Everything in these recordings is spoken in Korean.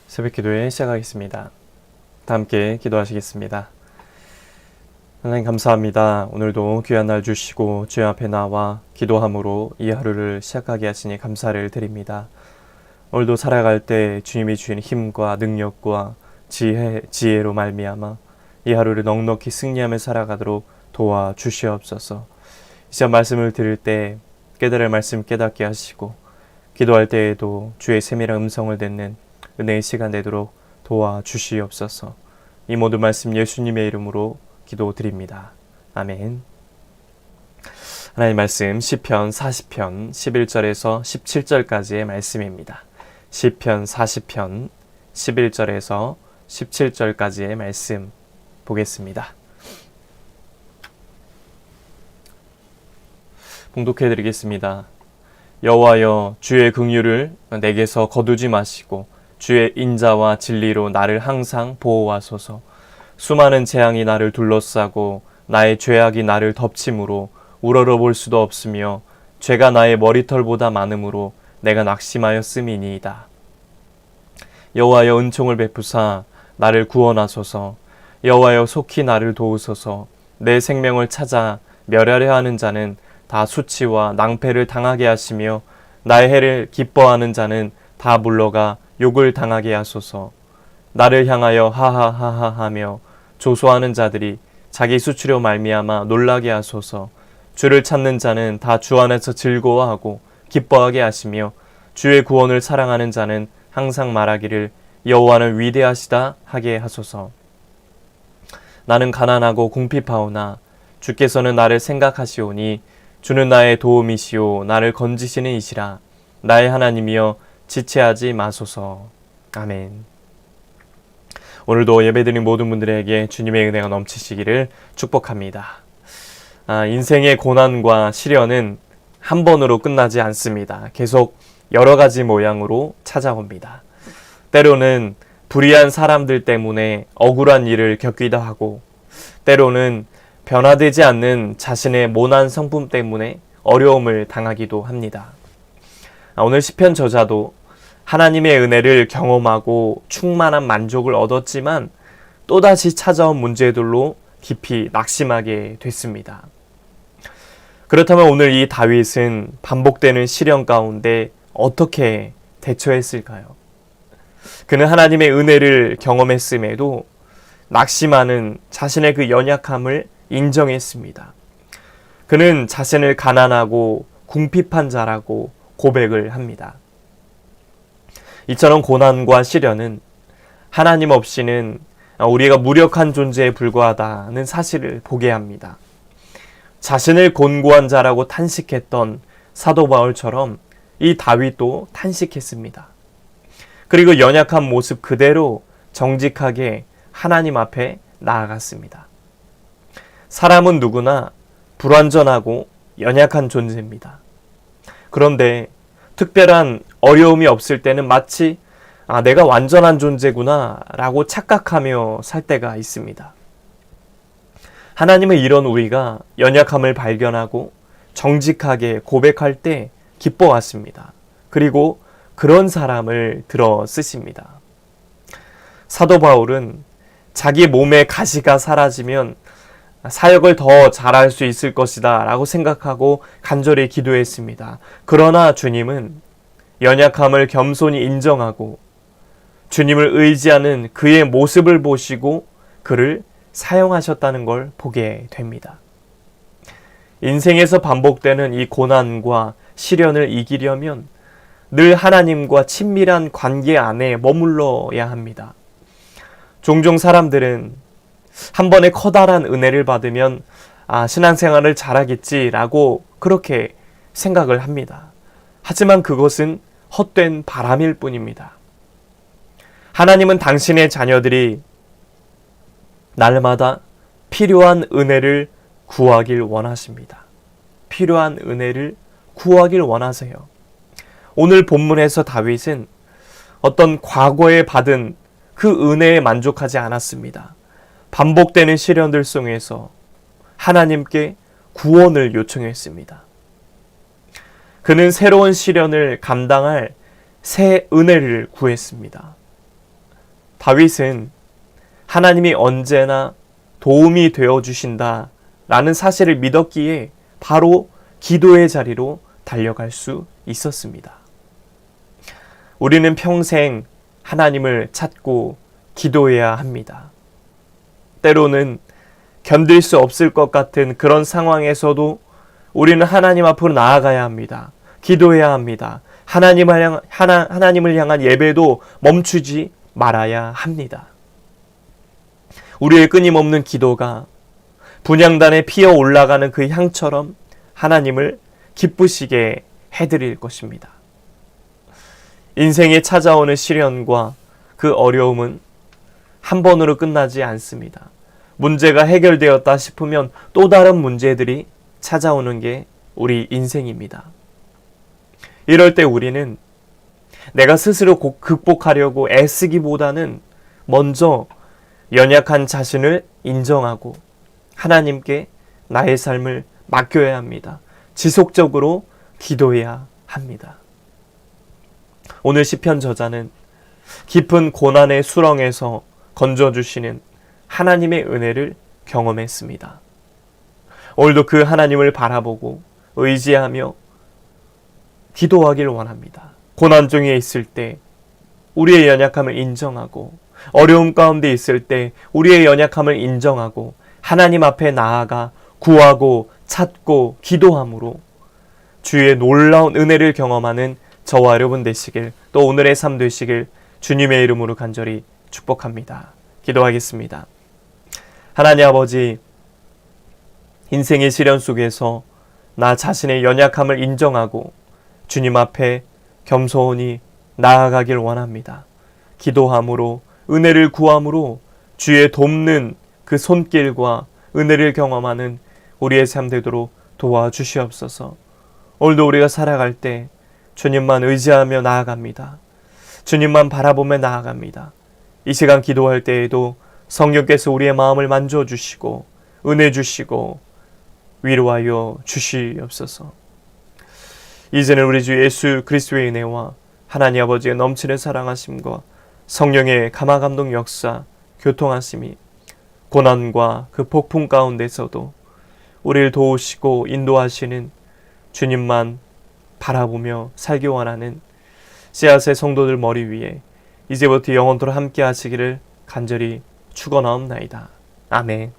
새벽 기도회 시작하겠습니다. 다 함께 기도하시겠습니다. 하나님 감사합니다. 오늘도 귀한 날 주시고 주의 앞에 나와 기도함으로 이 하루를 시작하게 하시니 감사를 드립니다. 오늘도 살아갈 때 주님이 주신 힘과 능력과 지혜로 말미암아 이 하루를 넉넉히 승리하며 살아가도록 도와주시옵소서. 이 시간 말씀을 들을 때 깨달을 말씀 깨닫게 하시고 기도할 때에도 주의 세밀한 음성을 듣는 은혜의 시간 되도록 도와주시옵소서. 이 모든 말씀 예수님의 이름으로 기도드립니다. 아멘. 하나님의 말씀 시편 40편 11절에서 17절까지의 말씀입니다. 시편 40편 11절에서 17절까지의 말씀 보겠습니다. 봉독해 드리겠습니다. 여호와여, 주의 긍휼을 내게서 거두지 마시고 주의 인자와 진리로 나를 항상 보호하소서. 수많은 재앙이 나를 둘러싸고 나의 죄악이 나를 덮침으로 우러러볼 수도 없으며 죄가 나의 머리털보다 많음으로 내가 낙심하였음이니이다. 여호와여, 은총을 베푸사 나를 구원하소서. 여호와여, 속히 나를 도우소서. 내 생명을 찾아 멸하려 하는 자는 다 수치와 낭패를 당하게 하시며 나의 해를 기뻐하는 자는 다 물러가 욕을 당하게 하소서. 나를 향하여 하하하하 하며 조소하는 자들이 자기 수치로 말미암아 놀라게 하소서. 주를 찾는 자는 다 주 안에서 즐거워하고 기뻐하게 하시며 주의 구원을 사랑하는 자는 항상 말하기를 여호와는 위대하시다 하게 하소서. 나는 가난하고 궁핍하오나 주께서는 나를 생각하시오니 주는 나의 도움이시오 나를 건지시는 이시라. 나의 하나님이여 지체하지 마소서. 아멘. 오늘도 예배드린 모든 분들에게 주님의 은혜가 넘치시기를 축복합니다. 인생의 고난과 시련은 한 번으로 끝나지 않습니다. 계속 여러 가지 모양으로 찾아옵니다. 때로는 불의한 사람들 때문에 억울한 일을 겪기도 하고, 때로는 변화되지 않는 자신의 모난 성품 때문에 어려움을 당하기도 합니다. 오늘 시편 저자도 하나님의 은혜를 경험하고 충만한 만족을 얻었지만 또다시 찾아온 문제들로 깊이 낙심하게 됐습니다. 그렇다면 오늘 이 다윗은 반복되는 시련 가운데 어떻게 대처했을까요? 그는 하나님의 은혜를 경험했음에도 낙심하는 자신의 그 연약함을 인정했습니다. 그는 자신을 가난하고 궁핍한 자라고 고백을 합니다. 이처럼 고난과 시련은 하나님 없이는 우리가 무력한 존재에 불과하다는 사실을 보게 합니다. 자신을 곤고한 자라고 탄식했던 사도 바울처럼 이 다윗도 탄식했습니다. 그리고 연약한 모습 그대로 정직하게 하나님 앞에 나아갔습니다. 사람은 누구나 불완전하고 연약한 존재입니다. 그런데 특별한 어려움이 없을 때는 마치 내가 완전한 존재구나 라고 착각하며 살 때가 있습니다. 하나님은 이런 우리가 연약함을 발견하고 정직하게 고백할 때 기뻐하십니다. 그리고 그런 사람을 들어 쓰십니다. 사도 바울은 자기 몸의 가시가 사라지면 사역을 더 잘할 수 있을 것이다 라고 생각하고 간절히 기도했습니다. 그러나 주님은 연약함을 겸손히 인정하고 주님을 의지하는 그의 모습을 보시고 그를 사용하셨다는 걸 보게 됩니다. 인생에서 반복되는 이 고난과 시련을 이기려면 늘 하나님과 친밀한 관계 안에 머물러야 합니다. 종종 사람들은 한 번에 커다란 은혜를 받으면 신앙생활을 잘하겠지라고 그렇게 생각을 합니다. 하지만 그것은 헛된 바람일 뿐입니다. 하나님은 당신의 자녀들이 날마다 필요한 은혜를 구하길 원하십니다. 필요한 은혜를 구하길 원하세요. 오늘 본문에서 다윗은 어떤 과거에 받은 그 은혜에 만족하지 않았습니다. 반복되는 시련들 속에서 하나님께 구원을 요청했습니다. 그는 새로운 시련을 감당할 새 은혜를 구했습니다. 다윗은 하나님이 언제나 도움이 되어주신다 라는 사실을 믿었기에 바로 기도의 자리로 달려갈 수 있었습니다. 우리는 평생 하나님을 찾고 기도해야 합니다. 때로는 견딜 수 없을 것 같은 그런 상황에서도 우리는 하나님 앞으로 나아가야 합니다. 기도해야 합니다. 하나님을 향한 예배도 멈추지 말아야 합니다. 우리의 끊임없는 기도가 분향단에 피어 올라가는 그 향처럼 하나님을 기쁘시게 해드릴 것입니다. 인생에 찾아오는 시련과 그 어려움은 한 번으로 끝나지 않습니다. 문제가 해결되었다 싶으면 또 다른 문제들이 찾아오는 게 우리 인생입니다. 이럴 때 우리는 내가 스스로 극복하려고 애쓰기보다는 먼저 연약한 자신을 인정하고 하나님께 나의 삶을 맡겨야 합니다. 지속적으로 기도해야 합니다. 오늘 시편 저자는 깊은 고난의 수렁에서 건져주시는 하나님의 은혜를 경험했습니다. 오늘도 그 하나님을 바라보고 의지하며 기도하길 원합니다. 고난 중에 있을 때 우리의 연약함을 인정하고 어려움 가운데 있을 때 우리의 연약함을 인정하고 하나님 앞에 나아가 구하고 찾고 기도함으로 주의 놀라운 은혜를 경험하는 저와 여러분 되시길, 또 오늘의 삶 되시길 주님의 이름으로 간절히 축복합니다. 기도하겠습니다. 하나님 아버지, 인생의 시련 속에서 나 자신의 연약함을 인정하고 주님 앞에 겸손히 나아가길 원합니다. 기도함으로, 은혜를 구함으로 주의 돕는 그 손길과 은혜를 경험하는 우리의 삶 되도록 도와주시옵소서. 오늘도 우리가 살아갈 때 주님만 의지하며 나아갑니다. 주님만 바라보며 나아갑니다. 이 시간 기도할 때에도 성령께서 우리의 마음을 만져주시고 은혜 주시고 위로하여 주시옵소서. 이제는 우리 주 예수 그리스도의 은혜와 하나님 아버지의 넘치는 사랑하심과 성령의 감화감동 역사, 교통하심이 고난과 그 폭풍 가운데서도 우리를 도우시고 인도하시는 주님만 바라보며 살기 원하는 씨앗의 성도들 머리 위에 이제부터 영원토록 함께 하시기를 간절히 축원하옵나이다. 아멘.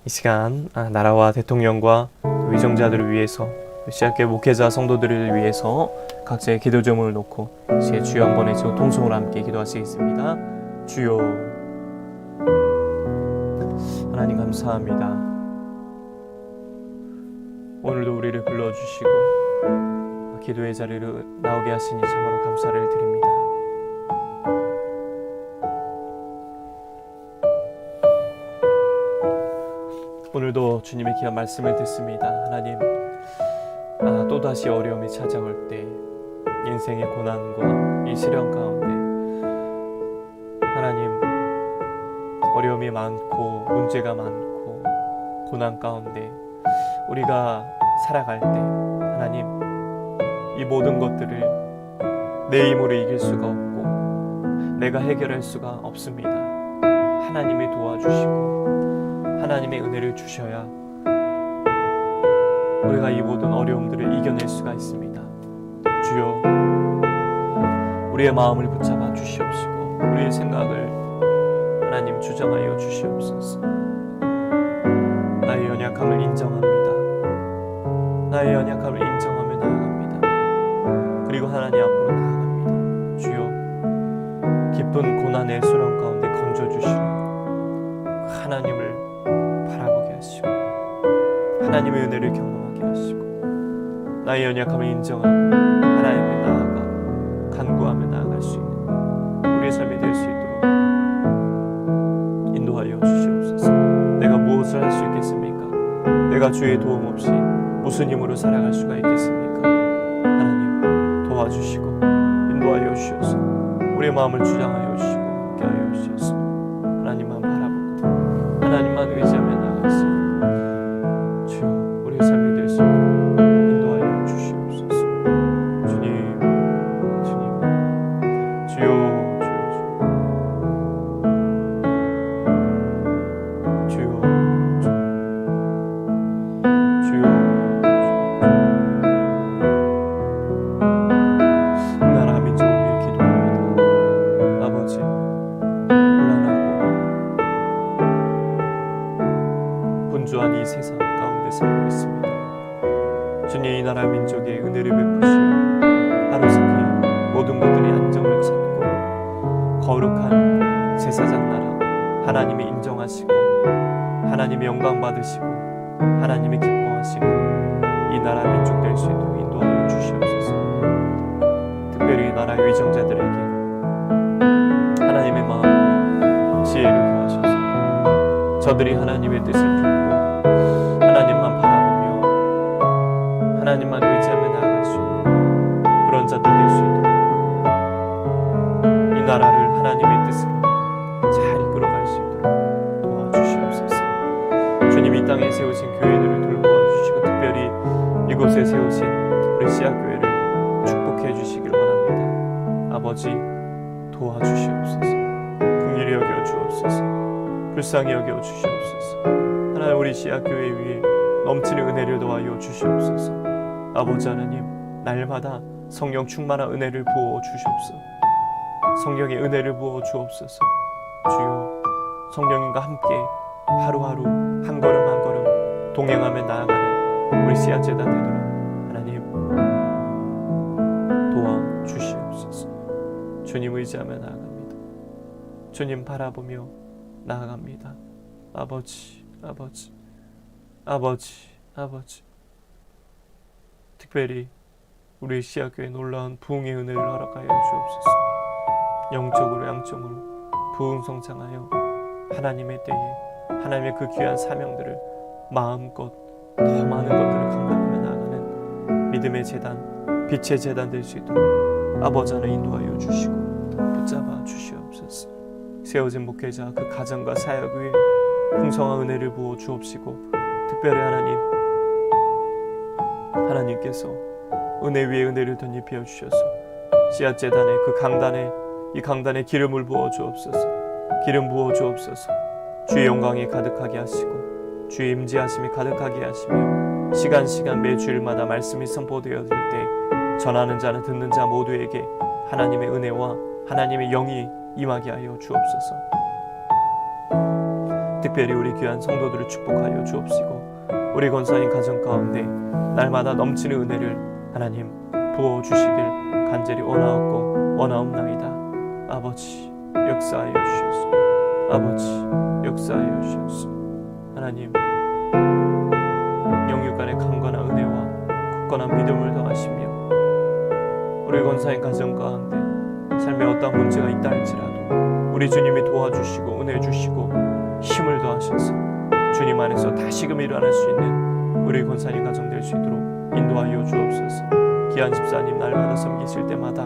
이 시간 나라와 대통령과 위정자들을 위해서, 씨앗교회 목회자 성도들을 위해서 각자의 기도 제목을 놓고 이제 주여 한번 외치고 통성으로 함께 기도하시겠습니다. 주여, 하나님 감사합니다. 오늘도 우리를 불러주시고 기도의 자리로 나오게 하시니 참으로 감사를 드립니다. 오늘도 주님의 귀한 말씀을 듣습니다. 하나님, 또다시 어려움이 찾아올 때 인생의 고난과 이 시련 가운데 하나님, 어려움이 많고 문제가 많고 고난 가운데 우리가 살아갈 때 하나님, 이 모든 것들을 내 힘으로 이길 수가 없고 내가 해결할 수가 없습니다. 하나님이 도와주시고 하나님의 은혜를 주셔야 우리가 이 모든 어려움들을 이겨낼 수가 있습니다. 주여, 우리의 마음을 붙잡아 주시옵시고 우리의 생각을 하나님 주장하여 주시옵소서. 나의 연약함을 인정합니다. 나의 연약함을 인정하며 나아갑니다. 그리고 하나님 앞으로 나아갑니다. 주여, 깊은 고난의 수렁 가운데 건져주시는 하나님을 바라보게 하시고 하나님의 은혜를 경험하게 하시고 나의 연약함을 인정하고 하나님 앞에 나아가 간구하며 나아갈 수 있는 우리의 삶이 될 수 있도록 인도하여 주시옵소서. 내가 무엇을 할 수 있겠습니까? 내가 주의 도움 없이 무슨 힘으로 살아갈 수가 있겠습니까? 하나님 도와주시고 인도하여 주셔서 우리의 마음을 주장하여 주시고 함께 하여 주셔서 하나님만 바라보고 하나님만 의지하며 나아갈 수 있는 주여, 우리의 삶이 될 수 있도록 인도하여 주시옵소서. 주님, 주님, 주여, 주여, 주여. 그들이 안정을 찾고 거룩한 제사장 나라 하나님이 인정하시고 하나님이 영광 받으시고 하나님이 기뻐하시고 이 나라 민족 될 수 있도록 인도하여 주시옵소서. 특별히 이 나라의 위정자들에게 하나님의 마음으로 지혜를 더하셔서 저들이 하나님의 뜻을 품고 하나님만 바라보며 하나님만 의지하며 나아갈 수 있는 그런 자들 될 수 있도록 이 나라를 하나님의 뜻으로 잘 이끌어갈 수 있도록 도와주시옵소서. 주님 이 땅에 세우신 교회들을 돌보아 주시고 특별히 이곳에 세우신 우리 씨앗교회를 축복해 주시길 원합니다. 아버지 도와주시옵소서. 긍휼히 여겨 주옵소서. 불쌍히 여겨 주시옵소서. 하나님 우리 씨앗교회 위에 넘치는 은혜를 더하여 주시옵소서. 아버지 하나님 날마다 성령 충만한 은혜를 부어 주시옵소서. 성령의 은혜를 부어 주옵소서. 주여 성령님과 함께 하루하루 한 걸음 한 걸음 동행하며 나아가는 우리 씨앗재단 되도록 하나님 도와주시옵소서. 주님 의지하며 나아갑니다. 주님 바라보며 나아갑니다. 아버지 아버지 아버지 아버지 특별히 우리 씨앗교회 놀라운 부흥의 은혜를 허락하여 주옵소서. 영적으로 양적으로 부흥성장하여 하나님의 때에 하나님의 그 귀한 사명들을 마음껏 더 많은 것들을 감당하며 나아가는 믿음의 재단, 빛의 재단 될 수 있도록 아버지 하나 인도하여 주시고 붙잡아 주시옵소서. 세워진 목회자 그 가정과 사역 위에 풍성한 은혜를 부어 주옵시고 특별히 하나님께서 은혜 위에 은혜를 덧입혀 주셔서 씨앗재단의 그 강단에 이 강단에 기름을 부어 주옵소서. 기름 부어 주옵소서. 주의 영광이 가득하게 하시고 주의 임재하심이 가득하게 하시며 시간 매 주일마다 말씀이 선포되어질 때 전하는 자는 듣는 자 모두에게 하나님의 은혜와 하나님의 영이 임하게 하여 주옵소서. 특별히 우리 귀한 성도들을 축복하여 주옵시고 우리 권사님 가정 가운데 날마다 넘치는 은혜를 하나님 부어 주시길 간절히 원하옵나이다. 아버지 역사하여 주시옵소서. 아버지 역사하여 주시옵소서. 하나님 영육 간의 강건한 은혜와 굳건한 믿음을 더하시며 우리 권사님 가정 가운데 삶에 어떤 문제가 있다 할지라도 우리 주님이 도와주시고 은혜 주시고 힘을 더하셔서 주님 안에서 다시금 일어날 수 있는 우리 권사님 가정 될 수 있도록 인도하여 주옵소서. 귀한 집사님 날마다 섬기실 때마다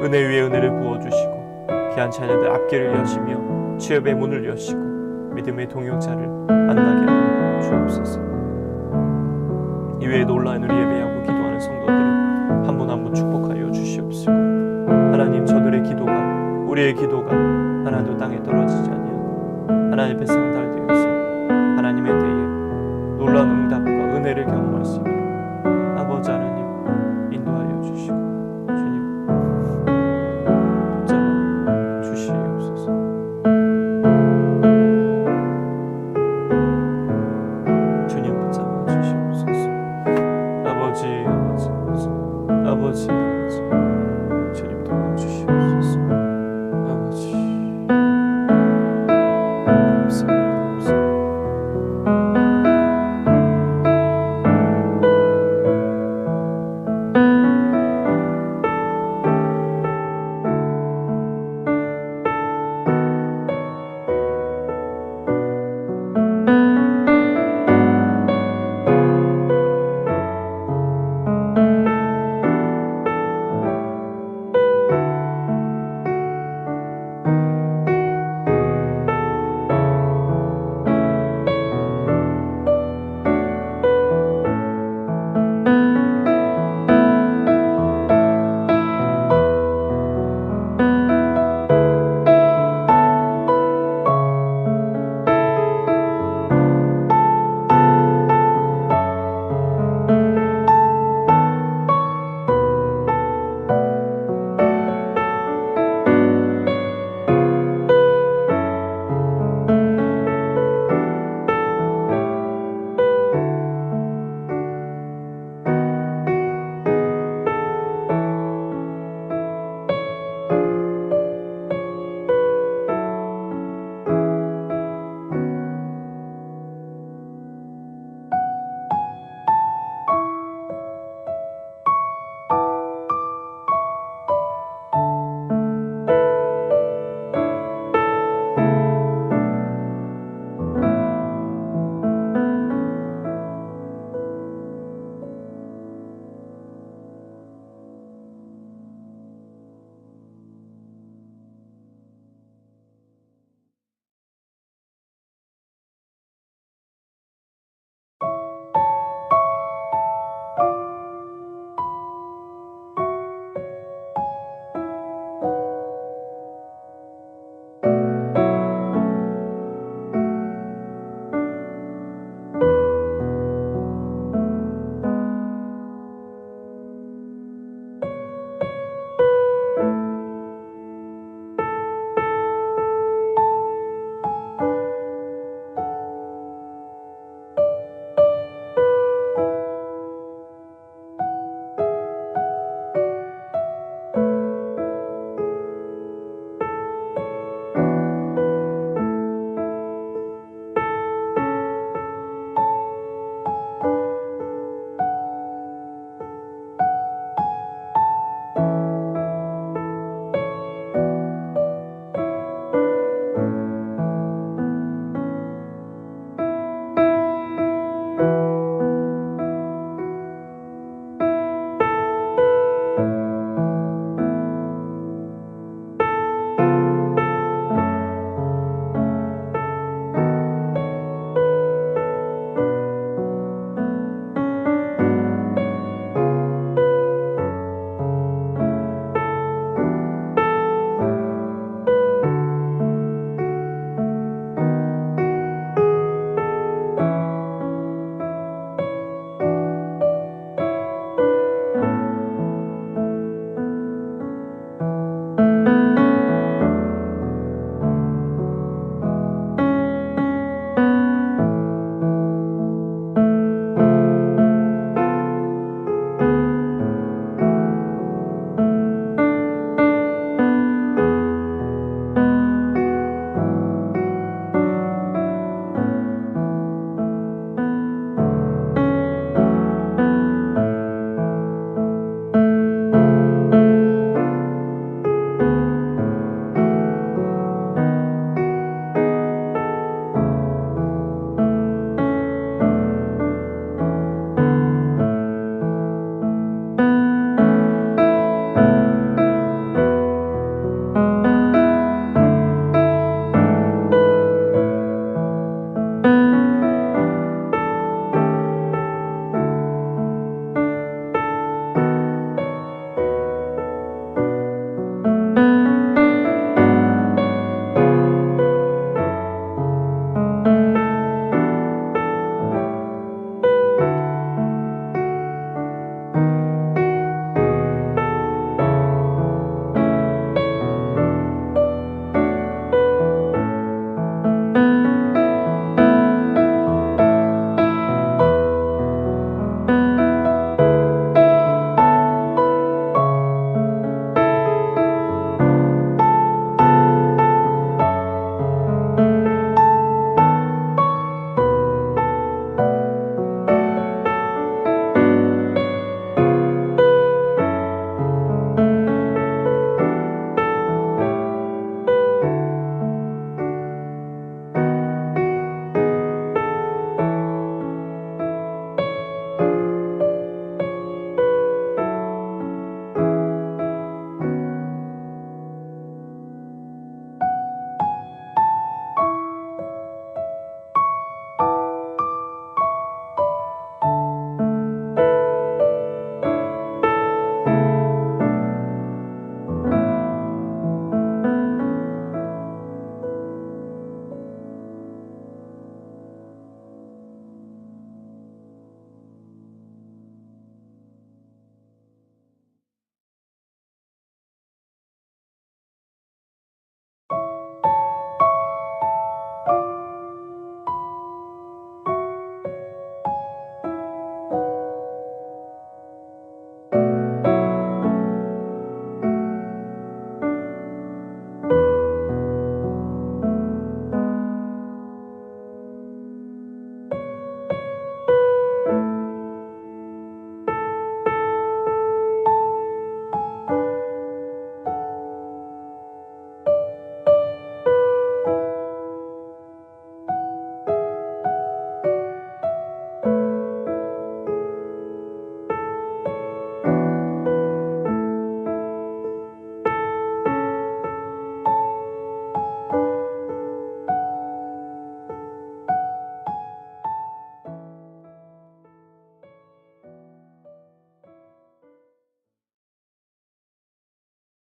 은혜 위에 은혜를 부어주시고 귀한 자녀들 앞길을 여시며 취업의 문을 여시고 믿음의 동역자를 만나게 하여 주옵소서. 이외에 온라인으로 예배하고 기도하는 성도들을 한 분 한 분 축복하여 주시옵시고 하나님 저들의 기도가 우리의 기도가 하나도 땅에 떨어지지 아니하고 하나님 앞에 상달되어서